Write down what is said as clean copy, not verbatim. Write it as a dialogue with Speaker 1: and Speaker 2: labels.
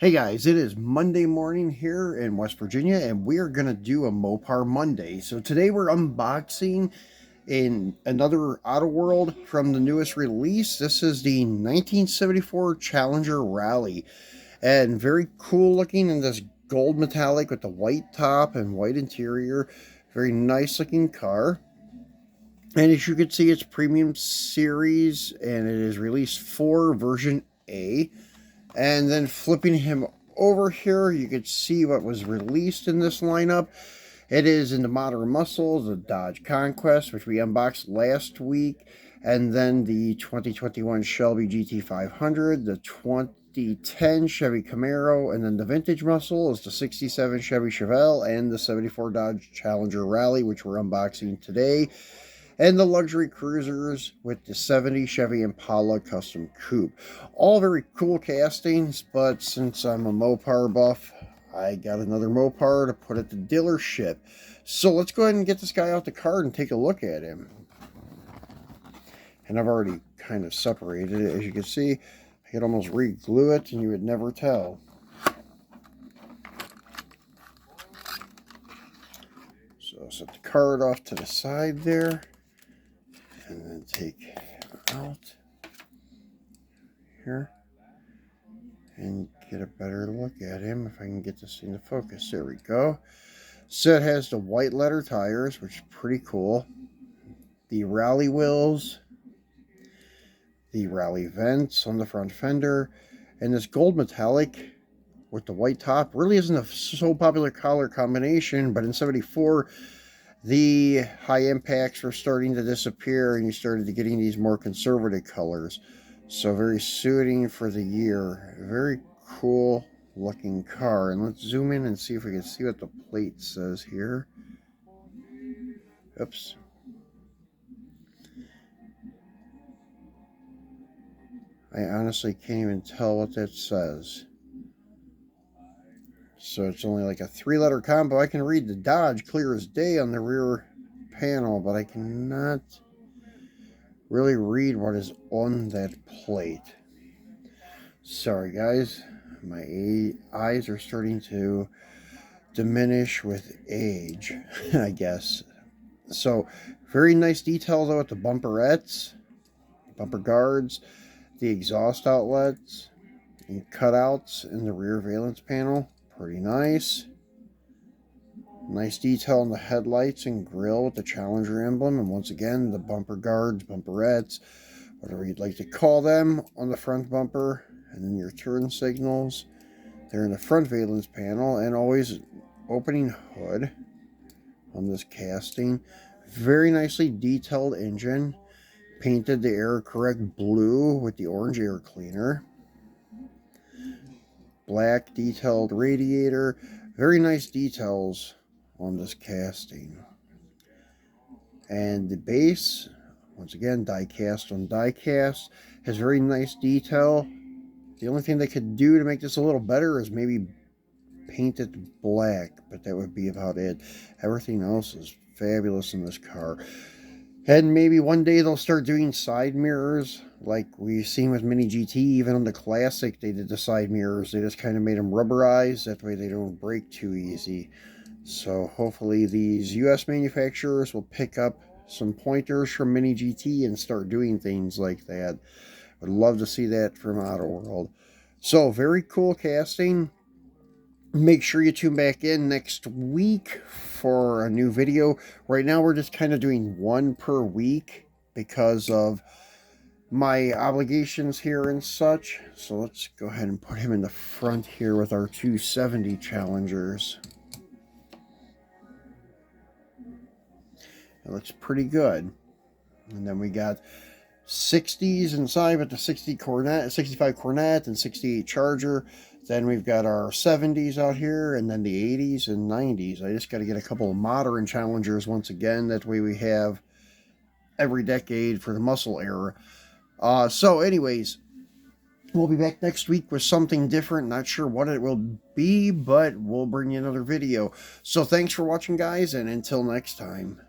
Speaker 1: Hey guys, it is Monday morning here in West Virginia, and we are going to do a Mopar Monday. So today we're unboxing in another autoworld from the newest release. This is the 1974 Challenger Rallye, and very cool looking in this gold metallic with the white top and white interior. Very nice looking car. And as you can see, it's premium series, and it is release 4 version A. And then flipping him over here, you can see what was released in this lineup. It is in the Modern Muscle, the Dodge Conquest, which we unboxed last week, and then the 2021 Shelby GT500, the 2010 Chevy Camaro, and then the Vintage Muscle is the 67 Chevy Chevelle and the 74 Dodge Challenger Rallye, which we're unboxing today, and the luxury cruisers with the 70 Chevy Impala Custom Coupe. All very cool castings, but since I'm a Mopar buff, I got another Mopar to put at the dealership. So let's go ahead and get this guy out the card and take a look at him. And I've already kind of separated it, as you can see. I could almost re-glue it and you would never tell. So set the card off to the side there. And then take him out here and get a better look at him if I can get this thing to focus. There we go. So it has the white letter tires, which is pretty cool. The Rallye wheels, the Rallye vents on the front fender, and this gold metallic with the white top really isn't a so popular color combination, but in 74 the high impacts were starting to disappear and you started to getting these more conservative colors. So very suiting for the year. Very cool looking car. And let's zoom in and see if we can see what the plate says here. Oops. I honestly can't even tell what that says. So it's only like a 3-letter combo. I can read the Dodge clear as day on the rear panel, but I cannot really read what is on that plate. Sorry guys, my eyes are starting to diminish with age, I guess. So very nice detail though at the bumperettes, bumper guards, the exhaust outlets, and cutouts in the rear valence panel. Pretty nice. Nice detail on the headlights and grille with the Challenger emblem. And once again, the bumper guards, bumperettes, whatever you'd like to call them, on the front bumper. And then your turn signals. They're in the front valence panel. And always opening hood on this casting. Very nicely detailed engine. Painted the air correct blue with the orange air cleaner. Black detailed radiator. Very nice details on this casting. And the base, once again, diecast on diecast, has very nice detail. The only thing they could do to make this a little better is maybe paint it black, but that would be about it. Everything else is fabulous in this car. And maybe one day they'll start doing side mirrors like we've seen with Mini GT. Even on the Classic, they did the side mirrors. They just kind of made them rubberized. That way they don't break too easy. So hopefully these US manufacturers will pick up some pointers from Mini GT and start doing things like that. Would love to see that from autoworld. So very cool casting. Make sure you tune back in next week for a new video. Right now we're just kind of doing one per week because of my obligations here and such. So let's go ahead and put him in the front here with our 270 Challengers. It looks pretty good. And then we got 60s inside with the 65 Cornet and 68 Charger. Then we've got our 70s out here, and then the 80s and 90s. I just got to get a couple of modern Challengers once again. That way we have every decade for the muscle era. So anyways, we'll be back next week with something different. Not sure what it will be, but we'll bring you another video. So thanks for watching, guys, and until next time.